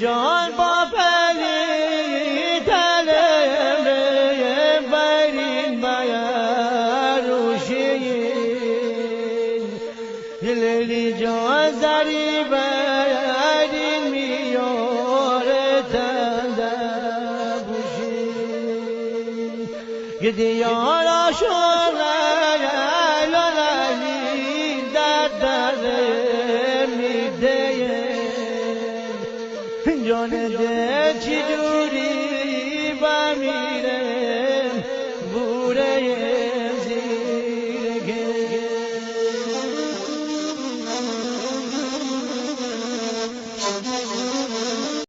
جان با پلی تلم برین بیروشین لیلی جان زری برین میاره تندبوشین گدیان آشون لیلی در میده جان ده چی جوری